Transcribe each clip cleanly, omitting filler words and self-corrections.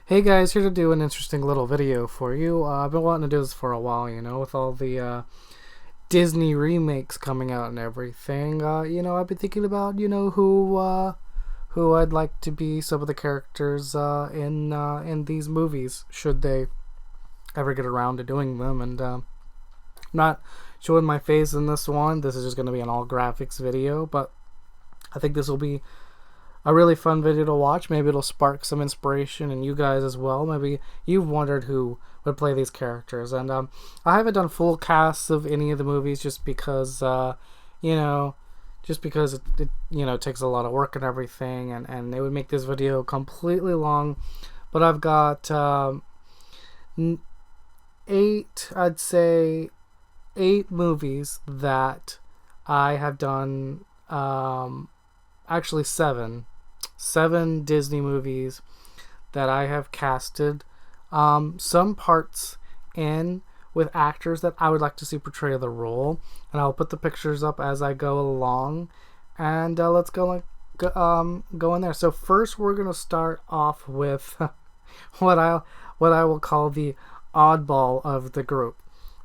Hey guys, here to do an interesting little video for you. I've been wanting to do this for a while, with all the Disney remakes coming out and everything. I've been thinking about, who I'd like to be some of the characters in these movies, should they ever get around to doing them. And I'm not showing my face in this one. This is just going to be an all graphics video, but I think this will be a really fun video to watch. Maybe it'll spark some inspiration in you guys as well. Maybe you've wondered who would play these characters. And I haven't done full casts of any of the movies just because, it takes a lot of work and everything, and it would make this video completely long. But I've got eight movies that I have done. Actually, seven Disney movies that I have casted some parts in with actors that I would like to see portray the role, and I'll put the pictures up as I go along, and let's go in there. So first we're gonna start off with what I will call the oddball of the group,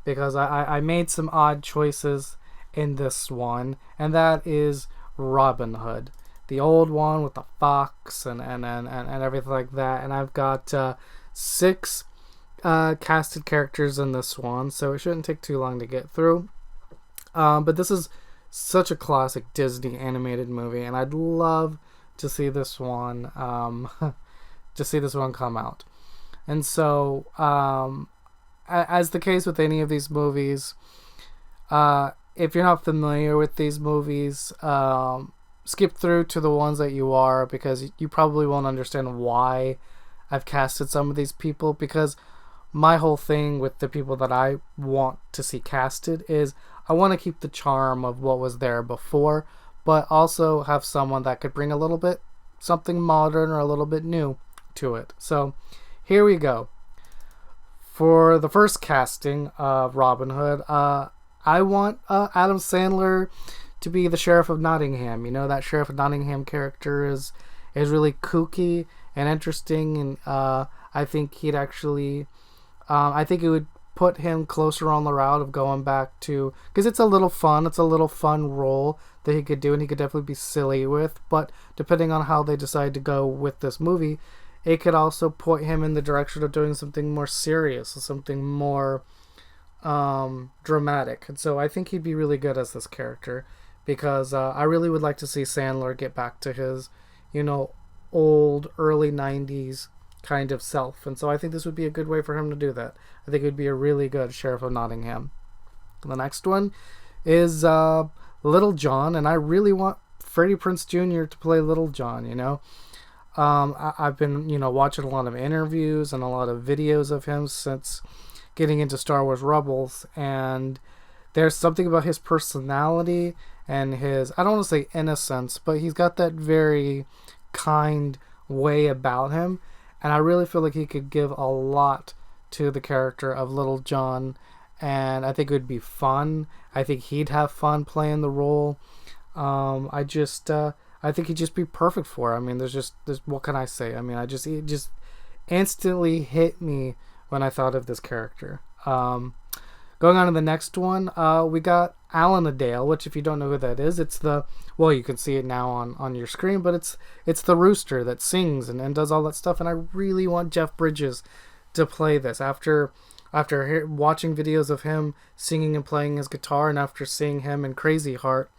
because I made some odd choices in this one, and that is Robin Hood, the old one with the fox and everything like that. And I've got six casted characters in this one, so it shouldn't take too long to get through. But this is such a classic Disney animated movie, and I'd love to see this one come out. And so, as the case with any of these movies, if you're not familiar with these movies, skip through to the ones that you are, because you probably won't understand why I've casted some of these people. Because my whole thing with the people that I want to see casted is I want to keep the charm of what was there before, but also have someone that could bring a little bit something modern or a little bit new to it. So here we go. For the first casting of Robin Hood, I want Adam Sandler to be the Sheriff of Nottingham. That Sheriff of Nottingham character is really kooky and interesting, and I think he'd actually, I think it would put him closer on the route of going back to, because it's a little fun role that he could do, and he could definitely be silly with. But depending on how they decide to go with this movie, it could also point him in the direction of doing something more serious, something more dramatic. And so I think he'd be really good as this character, because I really would like to see Sandler get back to his, old early 90s kind of self. And so I think this would be a good way for him to do that. I think it would be a really good Sheriff of Nottingham. The next one is Little John, and I really want Freddie Prinze Jr. to play Little John. I've been watching a lot of interviews and a lot of videos of him since getting into Star Wars Rebels, and there's something about his personality and his, I don't want to say innocence, but he's got that very kind way about him, and I really feel like he could give a lot to the character of Little John, and I think it would be fun. I think he'd have fun playing the role. I think he'd just be perfect for it. I mean, there's what can I say? I mean, it just instantly hit me when I thought of this character. Going on to the next one, we got Alan Adale, which, if you don't know who that is, you can see it now on your screen, but it's the rooster that sings and does all that stuff, and I really want Jeff Bridges to play this. After watching videos of him singing and playing his guitar, and after seeing him in Crazy Heart,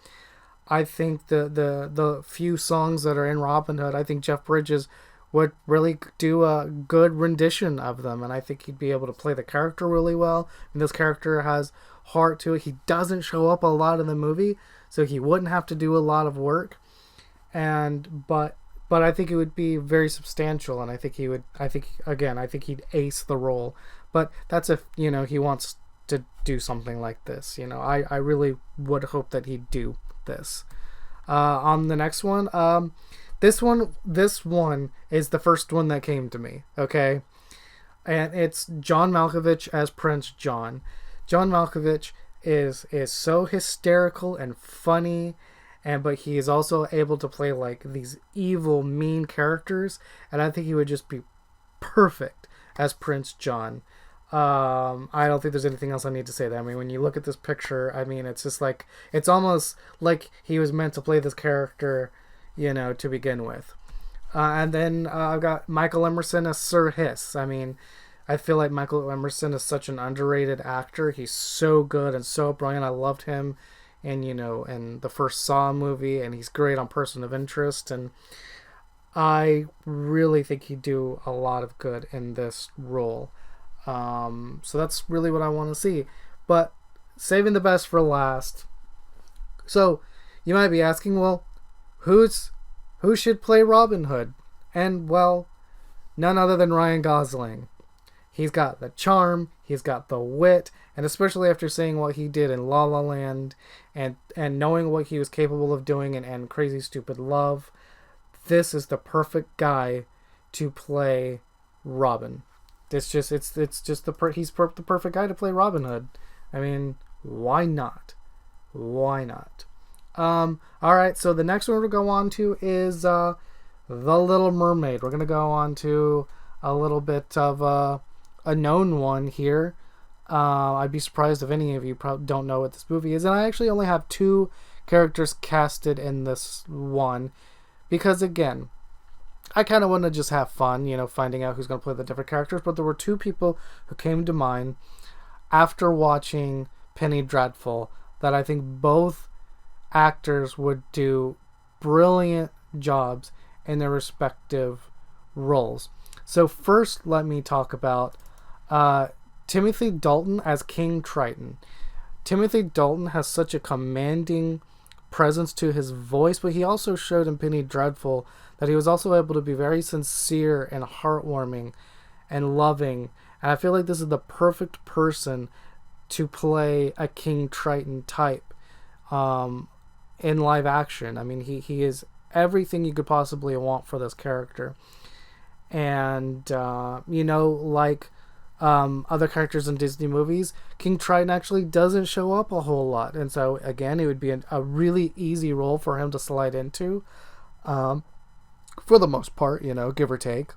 I think the few songs that are in Robin Hood, I think Jeff Bridges would really do a good rendition of them, and I think he'd be able to play the character really well. And this character has heart to it. He doesn't show up a lot in the movie, so he wouldn't have to do a lot of work. But I think it would be very substantial, and I think he'd ace the role. But that's if he wants to do something like this. I really would hope that he'd do this. On the next one, this one is the first one that came to me, okay? And it's John Malkovich as Prince John. John Malkovich is so hysterical and funny, but he is also able to play like these evil, mean characters, and I think he would just be perfect as Prince John. I don't think there's anything else I need to say there. I mean, when you look at this picture, I mean, it's just like, it's almost like he was meant to play this character, to begin with. And then I've got Michael Emerson as Sir Hiss. I mean, I feel like Michael Emerson is such an underrated actor. He's so good and so brilliant. I loved him in the first Saw movie, and he's great on Person of Interest. And I really think he'd do a lot of good in this role. So that's really what I want to see. But saving the best for last. So you might be asking, well, who should play Robin Hood? And, well, none other than Ryan Gosling. He's got the charm, he's got the wit, and especially after seeing what he did in La La Land and knowing what he was capable of doing in Crazy Stupid Love, this is the perfect guy to play Robin. He's the perfect guy to play Robin Hood. I mean, why not? Why not? All right, so the next one we'll go on to is The Little Mermaid. We're gonna go on to a little bit of a known one here. I'd be surprised if any of you don't know what this movie is, and I actually only have 2 characters casted in this one because, again, I kind of want to just have fun, finding out who's going to play the different characters. But there were 2 people who came to mind after watching Penny Dreadful that I think both actors would do brilliant jobs in their respective roles. So first, let me talk about Timothy Dalton as King Triton. Timothy Dalton has such a commanding presence to his voice, but he also showed in Penny Dreadful that he was also able to be very sincere and heartwarming and loving. And I feel like this is the perfect person to play a King Triton type in live action. I mean, he is everything you could possibly want for this character. And, like other characters in Disney movies, King Triton actually doesn't show up a whole lot. And so, again, it would be a really easy role for him to slide into. For the most part, give or take.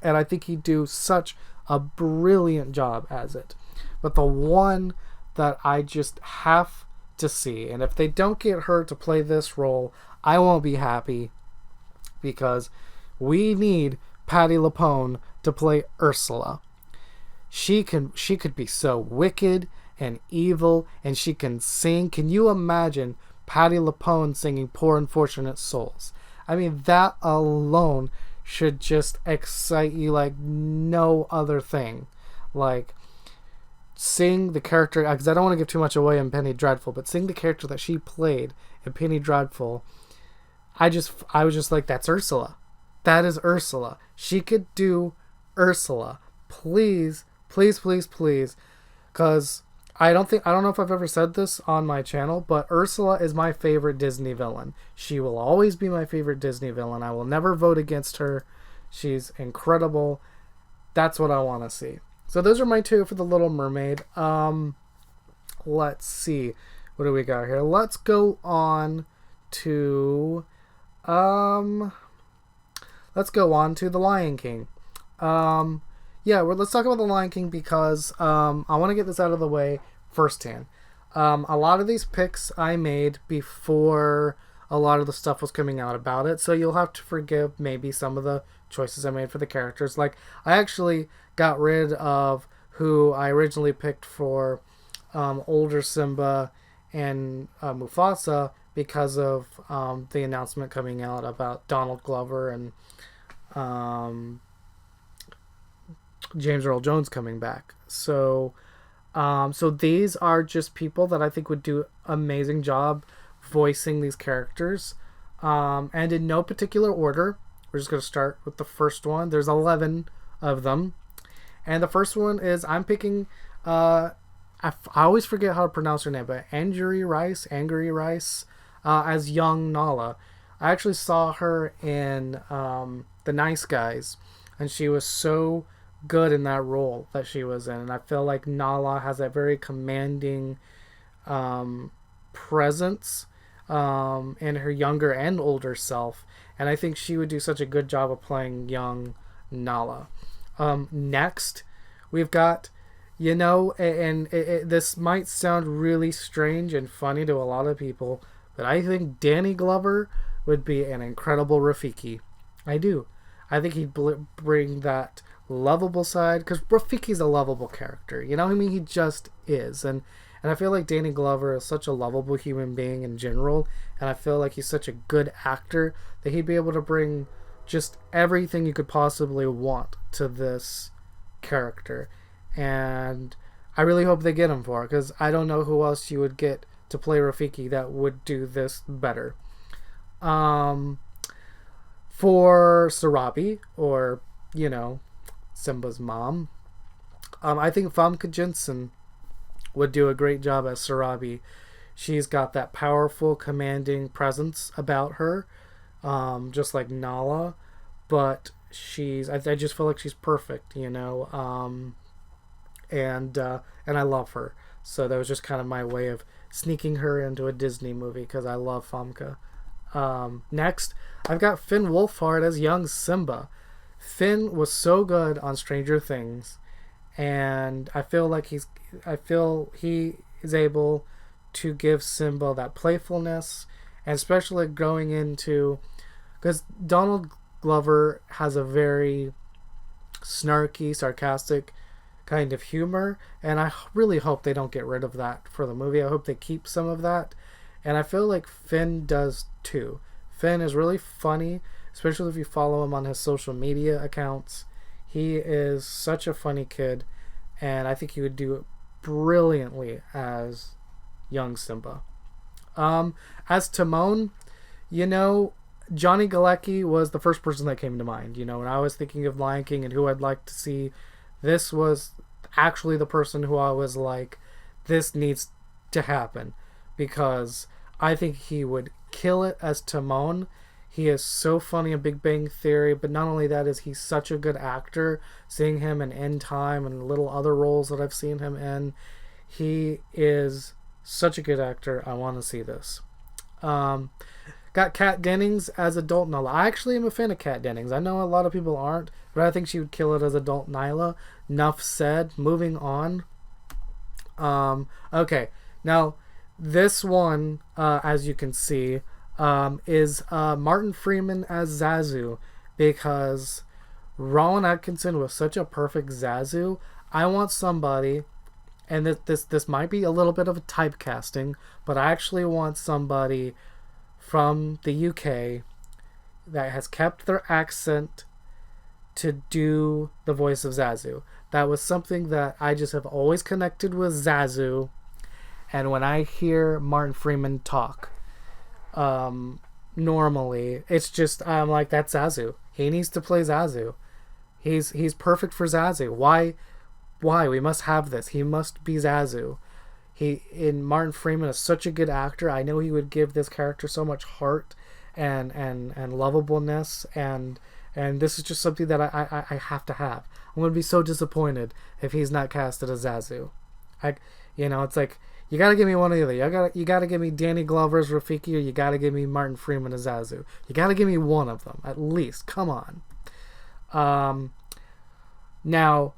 And I think he'd do such a brilliant job as it. But the one that I just have to see, and if they don't get her to play this role, I won't be happy, because we need Patti LuPone to play Ursula. She could be so wicked and evil, and she can sing. Can you imagine Patti LuPone singing Poor Unfortunate Souls? I mean, that alone should just excite you like no other thing. Like, sing the character, because I don't want to give too much away in Penny Dreadful, but sing the character that she played in Penny Dreadful. I was just like, that's Ursula. That is Ursula. She could do Ursula. Please, please, please, please. Because I don't know if I've ever said this on my channel, but Ursula is my favorite Disney villain. She will always be my favorite Disney villain. I will never vote against her. She's incredible. That's what I want to see. So those are my 2 for The Little Mermaid. Let's see. What do we got here? Let's go on to The Lion King. Let's talk about The Lion King because I want to get this out of the way firsthand. A lot of these picks I made before a lot of the stuff was coming out about it, so you'll have to forgive maybe some of the choices I made for the characters. Like, I actually got rid of who I originally picked for older Simba and Mufasa because of the announcement coming out about Donald Glover and James Earl Jones coming back. So these are just people that I think would do amazing job voicing these characters. And in no particular order, we're just going to start with the first one. There's 11 of them. And the first one is, I'm picking, I always forget how to pronounce her name, but Angourie Rice, as young Nala. I actually saw her in The Nice Guys, and she was so good in that role that she was in. And I feel like Nala has that very commanding presence in her younger and older self. And I think she would do such a good job of playing young Nala. Next, we've got, this might sound really strange and funny to a lot of people, but I think Danny Glover would be an incredible Rafiki. I do. I think he'd bring that lovable side, because Rafiki's a lovable character. You know what I mean? He just is. And I feel like Danny Glover is such a lovable human being in general, and I feel like he's such a good actor that he'd be able to bring just everything you could possibly want to this character. And I really hope they get him for it, because I don't know who else you would get to play Rafiki that would do this better. For Sarabi, or, Simba's mom, I think Famke Janssen would do a great job as Sarabi. She's got that powerful, commanding presence about her, just like Nala, but I just feel like she's perfect, and I love her. So that was just kind of my way of sneaking her into a Disney movie, because I love Famke. Next, I've got Finn Wolfhard as young Simba. Finn was so good on Stranger Things, and I feel he is able to give Simba that playfulness, and especially going into, because Donald Glover has a very snarky, sarcastic kind of humor, and I really hope they don't get rid of that for the movie. I hope they keep some of that, and I feel like Finn does too. Finn is really funny, especially if you follow him on his social media accounts. He is such a funny kid, and I think he would do it brilliantly as young Simba. As Timon, Johnny Galecki was the first person that came to mind. When I was thinking of Lion King and who I'd like to see, this was actually the person who I was like, this needs to happen, because I think he would kill it as Timon. He is so funny in Big Bang Theory, but not only that, is he's such a good actor. Seeing him in End Time and little other roles that I've seen him in, he is such a good actor. I want to see this. Got Kat Dennings as adult Nala. I actually am a fan of Kat Dennings. I know a lot of people aren't, but I think she would kill it as adult Nyla. Enough said. Moving on. Okay, now this one, as you can see, is Martin Freeman as Zazu, because Rowan Atkinson was such a perfect Zazu. I want somebody, and this might be a little bit of a typecasting, but I actually want somebody from the UK that has kept their accent to do the voice of Zazu. That was something that I just have always connected with Zazu, and when I hear Martin Freeman talk, normally it's just, I'm like, that's Zazu. He needs to play Zazu. He's perfect for Zazu. Why we must have this? He must be Zazu. Martin Freeman is such a good actor. I know he would give this character so much heart and lovableness, and this is just something that I have to have. I'm gonna be so disappointed if he's not casted as Zazu. It's like, you gotta give me one or the other. You gotta give me Danny Glover as Rafiki, or you gotta give me Martin Freeman as Zazu. You gotta give me one of them at least. Come on. Now,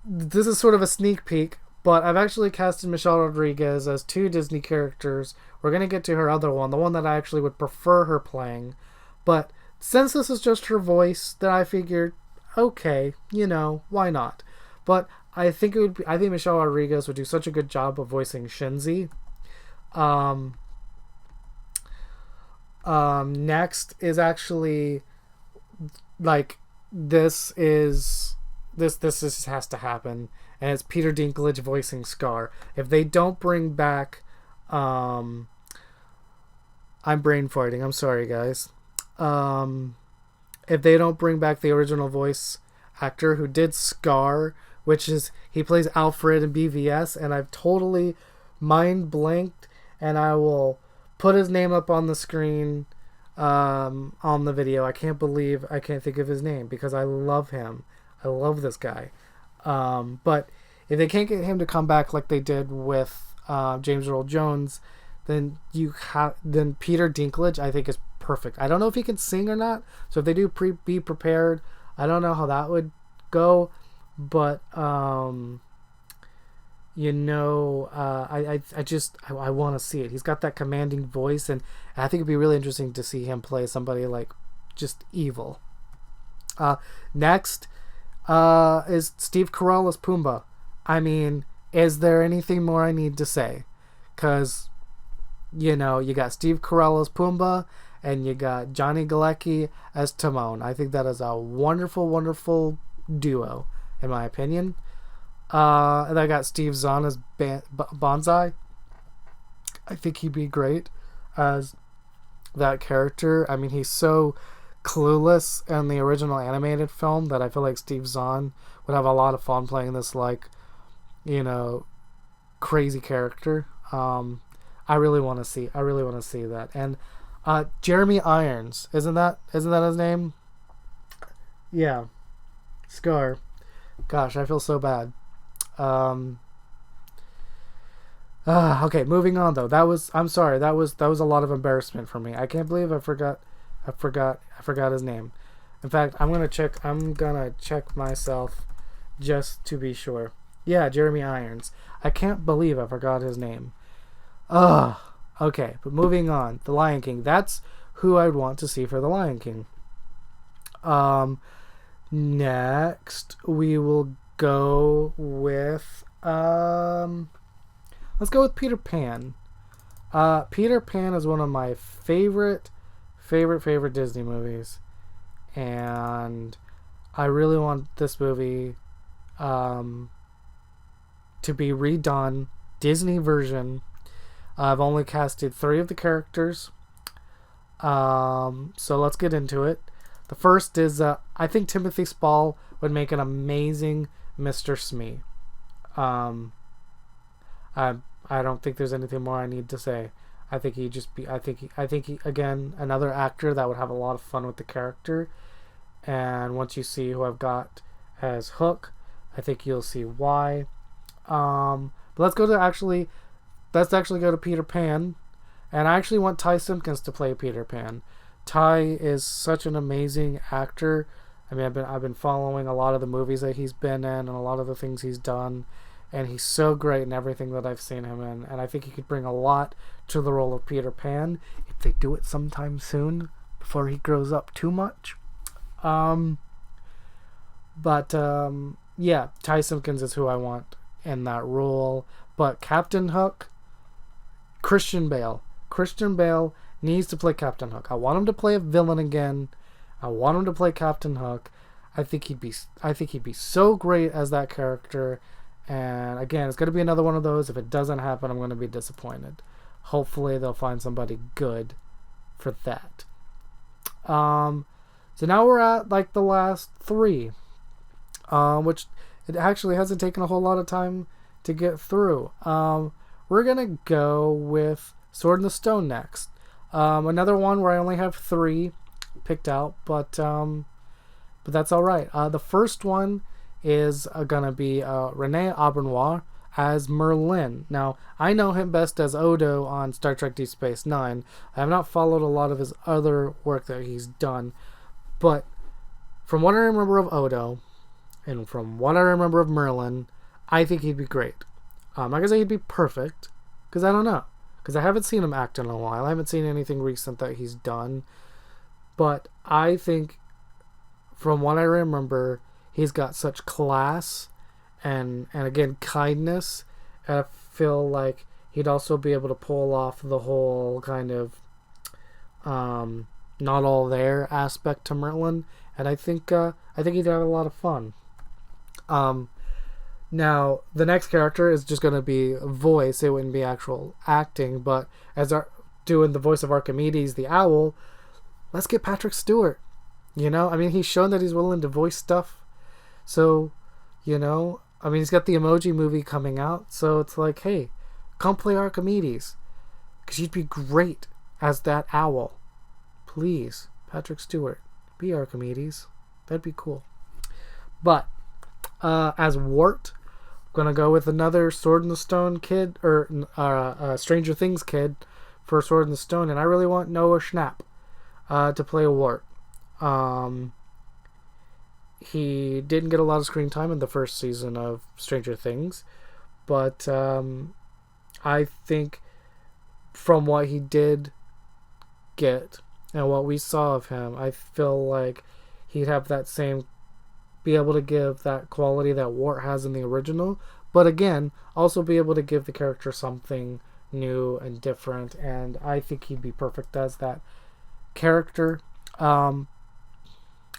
this is sort of a sneak peek, but I've actually casted Michelle Rodriguez as two Disney characters. We're gonna get to her other one, the one that I actually would prefer her playing. But since this is just her voice, then I figured, okay, why not? But I think Michelle Rodriguez would do such a good job of voicing Shinzi. Next is actually, like, this has to happen, and it's Peter Dinklage voicing Scar. If they don't bring back, I'm brain farting, I'm sorry guys. If they don't bring back the original voice actor who did Scar, which is, he plays Alfred in BVS, and I've totally mind blanked, and I will put his name up on the screen on the video. I can't believe I can't think of his name, because I love him. I love this guy. But if they can't get him to come back like they did with James Earl Jones, then Peter Dinklage, I think, is perfect. I don't know if he can sing or not, so if they do be prepared. I don't know how that would go, but I want to see it. He's got that commanding voice, and I think it'd be really interesting to see him play somebody like just evil. Next is Steve Carell as Pumbaa. I mean, is there anything more I need to say? Because, you got Steve Carell as Pumbaa, and you got Johnny Galecki as Timon. I think that is a wonderful, wonderful duo, in my opinion. And I got Steve Zahn as Bonsai. I think he'd be great as that character. I mean, he's so clueless in the original animated film that I feel like Steve Zahn would have a lot of fun playing this, like, crazy character. I really want to see that. And Jeremy Irons, isn't that his name? Yeah, Scar. Gosh, I feel so bad. Okay, moving on though. I'm sorry. That was a lot of embarrassment for me. I can't believe I forgot his name. In fact, I'm gonna check myself just to be sure. Yeah, Jeremy Irons. I can't believe I forgot his name. Okay, but moving on. The Lion King. That's who I'd want to see for The Lion King. Next we will go with let's go with Peter Pan. Peter Pan is one of my favorite Disney movies, and I really want this movie to be redone, Disney version. I've only casted 3 of the characters, so let's get into it. The first is I think Timothy Spall would make an amazing Mr. Smee. I don't think there's anything more I need to say. I think he again, another actor that would have a lot of fun with the character. And once you see who I've got as Hook, I think you'll see why. But let's actually go to Peter Pan. And I actually want Ty Simpkins to play Peter Pan. Ty is such an amazing actor. I mean, I've been following a lot of the movies that he's been in and a lot of the things he's done, and he's so great in everything that I've seen him in. And I think he could bring a lot to the role of Peter Pan if they do it sometime soon before he grows up too much. Yeah, Ty Simpkins is who I want in that role. But Captain Hook, Christian Bale. Christian Bale needs to play Captain Hook. I want him to play a villain again. I want him to play Captain Hook. I think he'd be so great as that character. And again, it's going to be another one of those. If it doesn't happen, I'm going to be disappointed. Hopefully they'll find somebody good for that. So now we're at like the last 3, which it actually hasn't taken a whole lot of time to get through. We're going to go with Sword in the Stone next. Another one where I only have 3 picked out, but that's all right. The first one is gonna be Rene Aubernois as Merlin. Now, I know him best as Odo on Star Trek Deep Space Nine. I have not followed a lot of his other work that he's done, but from what I remember of Odo and from what I remember of Merlin, I think he'd be great. I'm not gonna say he'd be perfect, because I don't know, because I haven't seen him act in a while. I haven't seen anything recent that he's done. But I think, from what I remember, he's got such class and again, kindness. I feel like he'd also be able to pull off the whole kind of not all there aspect to Merlin. And I think he'd have a lot of fun. Now, the next character is just going to be voice. It wouldn't be actual acting. But as doing the voice of Archimedes, the owl, let's get Patrick Stewart. I mean, he's shown that he's willing to voice stuff. So, I mean, he's got the Emoji Movie coming out. So it's like, hey, come play Archimedes. Because you'd be great as that owl. Please, Patrick Stewart, be Archimedes. That'd be cool. But, as Wart, I'm going to go with another Sword in the Stone kid, or Stranger Things kid for Sword in the Stone. And I really want Noah Schnapp. to play Wart. Um, he didn't get a lot of screen time in the first season of Stranger Things, but I think from what he did get and what we saw of him, I feel like he'd have that same, be able to give that quality that Wart has in the original, but again, also be able to give the character something new and different, and I think he'd be perfect as that character. And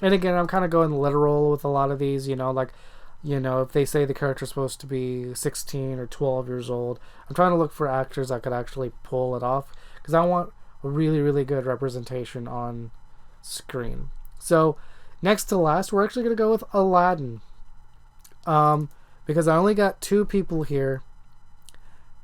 again, I'm kind of going literal with a lot of these, like, if they say the character's supposed to be 16 or 12 years old, I'm trying to look for actors that could actually pull it off, because I want a really, really good representation on screen. So, next to last, we're actually going to go with Aladdin. Because I only got 2 people here,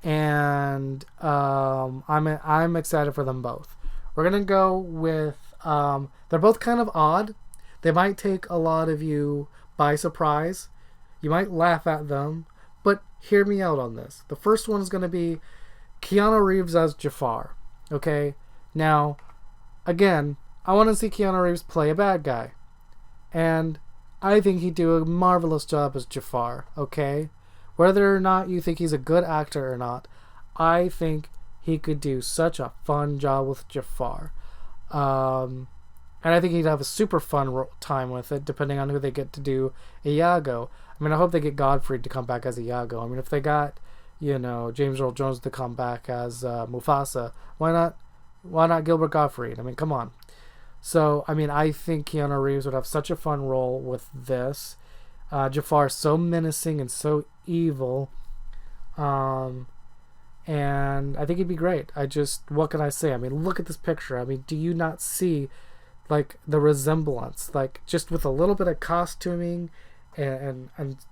and I'm excited for them both. We're going to go with, they're both kind of odd. They might take a lot of you by surprise. You might laugh at them, but hear me out on this. The first one is going to be Keanu Reeves as Jafar. Okay? Now, again, I want to see Keanu Reeves play a bad guy. And I think he'd do a marvelous job as Jafar, okay? Whether or not you think he's a good actor or not, I think he could do such a fun job with Jafar. And I think he'd have a super fun time with it, depending on who they get to do Iago. I mean, I hope they get Godfrey to come back as Iago. I mean, if they got, James Earl Jones to come back as Mufasa, why not? Why not Gilbert Gottfried? I mean, come on. So, I mean, I think Keanu Reeves would have such a fun role with this. Jafar is so menacing and so evil. And I think he'd be great. What can I say? I mean, look at this picture. I mean, do you not see, like, the resemblance? Like, just with a little bit of costuming and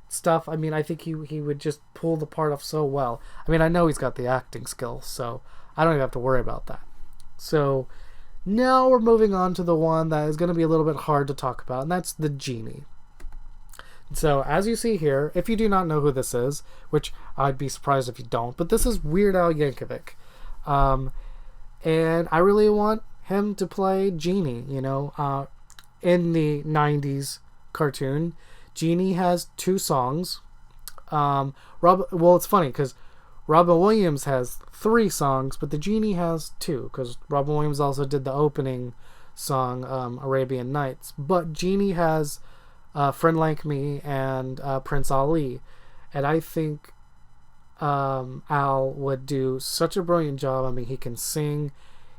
stuff. I mean, I think he would just pull the part off so well. I mean, I know he's got the acting skills, so I don't even have to worry about that. So, now we're moving on to the one that is going to be a little bit hard to talk about, and that's the genie. So, as you see here, if you do not know who this is, which I'd be surprised if you don't, but this is Weird Al Yankovic. And I really want him to play Genie, in the 90s cartoon. Genie has 2 songs. It's funny, because Robin Williams has 3 songs, but the Genie has 2, because Robin Williams also did the opening song, Arabian Nights. But Genie has Friend Like Me and Prince Ali. And I think Al would do such a brilliant job. I mean, he can sing.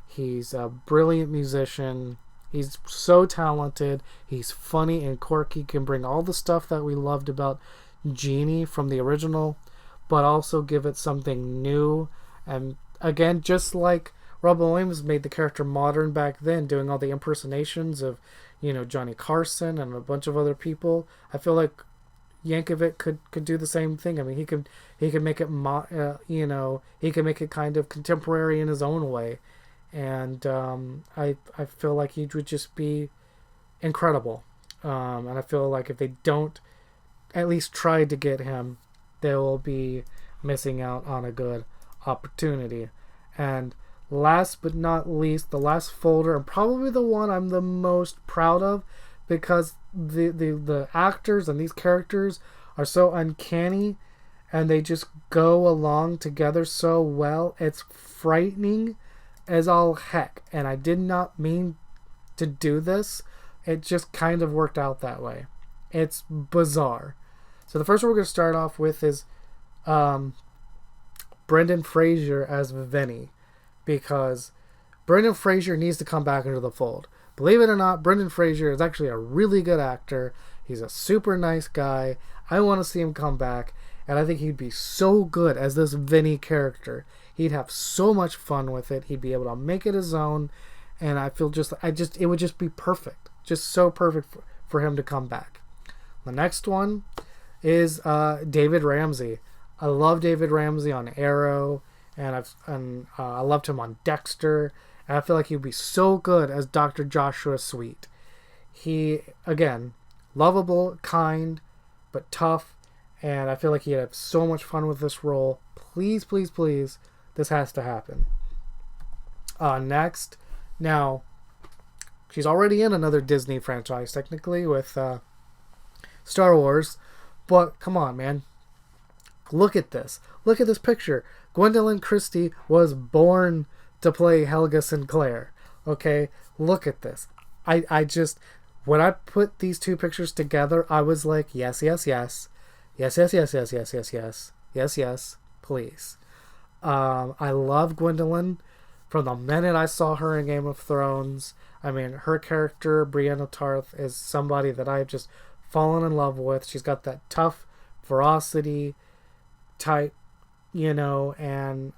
He's a brilliant musician. He's so talented. He's funny and quirky. Can bring all the stuff that we loved about Genie from the original, but also give it something new. And again, just like Robin Williams made the character modern back then, doing all the impersonations of, Johnny Carson and a bunch of other people, I feel like Yankovic could do the same thing. I mean, he could make it, he could make it kind of contemporary in his own way. And I feel like he would just be incredible. And I feel like if they don't at least try to get him, they will be missing out on a good opportunity. And last but not least, the last folder, and probably the one I'm the most proud of, because the actors and these characters are so uncanny and they just go along together so well. It's frightening as all heck, and I did not mean to do this. It just kind of worked out that way. It's bizarre. So the first one we're going to start off with is Brendan Fraser as Vinny, because Brendan Fraser needs to come back into the fold. Believe it or not, Brendan Fraser is actually a really good actor. He's a super nice guy. I want to see him come back, and I think he'd be so good as this Vinny character. He'd have so much fun with it. He'd be able to make it his own, and I feel it would just be perfect. Just so perfect for him to come back. The next one is David Ramsey. I love David Ramsey on Arrow, and I loved him on Dexter. And I feel like he'd be so good as Dr. Joshua Sweet. He, again, lovable, kind, but tough, and I feel like he'd have so much fun with this role. Please, please, please, this has to happen. Next, now, She's already in another Disney franchise, technically, with Star Wars. But come on, man. Look at this. Look at this picture. Gwendoline Christie was born to play Helga Sinclair. Okay? Look at this. I just... When I put these two pictures together, I was like, yes, yes, yes. Yes, yes, yes, yes, yes, yes, yes. Yes, yes. Please. I love Gwendoline. From the minute I saw her in Game of Thrones, I mean, her character, Brienne Tarth, is somebody that I've just fallen in love with. She's got that tough ferocity type, you know, and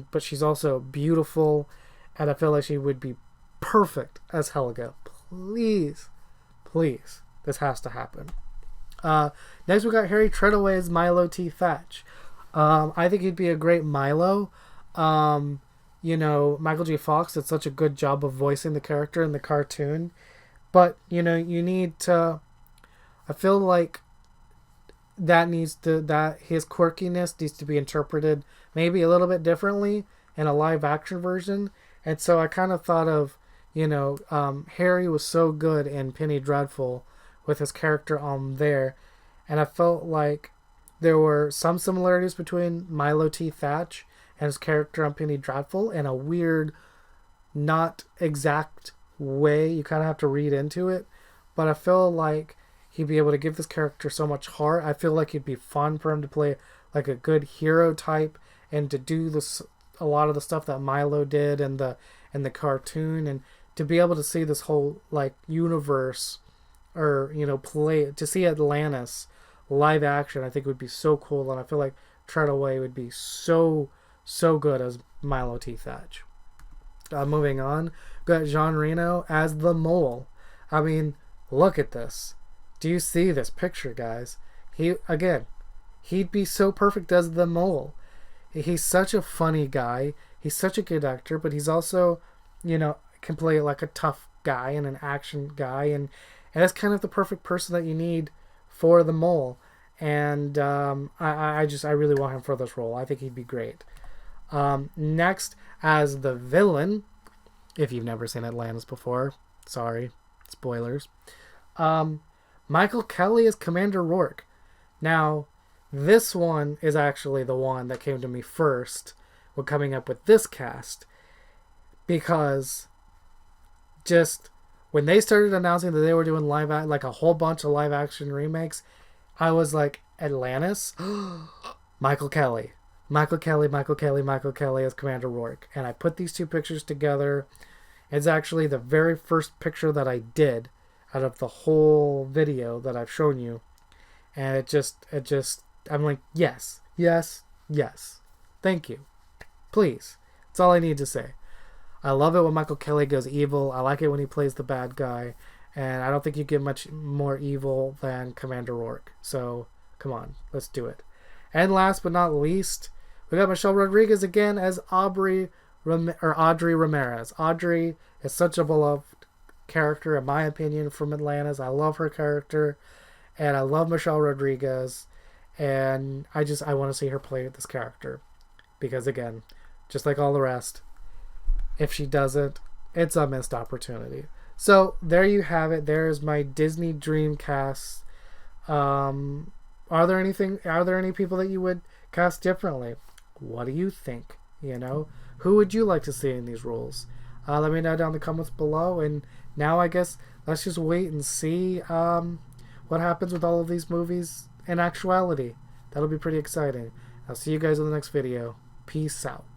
but she's also beautiful, and I feel like she would be perfect as Helga. Please, please, this has to happen. Next we got Harry Treadaway as Milo T. Thatch. I think he'd be a great Milo. You know, Michael J. Fox did such a good job of voicing the character in the cartoon, but you know, you need to. I feel like that his quirkiness needs to be interpreted maybe a little bit differently in a live action version, and so I kind of thought of, you know, Harry was so good in Penny Dreadful with his character on there, and I felt like there were some similarities between Milo T. Thatch and his character on Penny Dreadful in a weird, not exact way. You kind of have to read into it, but I feel like he'd be able to give this character so much heart. I feel like it'd be fun for him to play like a good hero type and to do this a lot of the stuff that Milo did in the cartoon, and to be able to see this whole like universe, or you know, play to see Atlantis live action. I think would be so cool, and I feel like Treadaway would be so good as Milo T. Thatch. Moving on, got Jean Reno as the Mole. I mean, look at this. Do you see this picture, guys? He'd be so perfect as the Mole. He's such a funny guy. He's such a good actor, but he's also, you know, can play like a tough guy and an action guy, and that's kind of the perfect person that you need for the Mole. And I really want him for this role. I think he'd be great. Next, as the villain, if you've never seen Atlantis before, sorry, spoilers. Michael Kelly as Commander Rourke. Now, this one is actually the one that came to me first when coming up with this cast, because just when they started announcing that they were doing like a whole bunch of live action remakes, I was like, Atlantis? Michael Kelly as Commander Rourke. And I put these two pictures together. It's actually the very first picture that I did out of the whole video that I've shown you. And it just, I'm like, yes. Thank you. Please. That's all I need to say. I love it when Michael Kelly goes evil. I like it when he plays the bad guy. And I don't think you get much more evil than Commander Rourke. So, come on, let's do it. And last but not least, we got Michelle Rodriguez again as Audrey Ramirez. Audrey is such a beloved character, in my opinion, from Atlantis. I love her character, and I love Michelle Rodriguez, and I want to see her play this character, because again, just like all the rest, if she doesn't, it's a missed opportunity. So there you have it. There's my Disney Dreamcast. Are there any people that you would cast differently? What do you think? You know, who would you like to see in these roles? Let me know down in the comments below. And now I guess let's just wait and see what happens with all of these movies in actuality. That'll be pretty exciting. I'll see you guys in the next video. Peace out.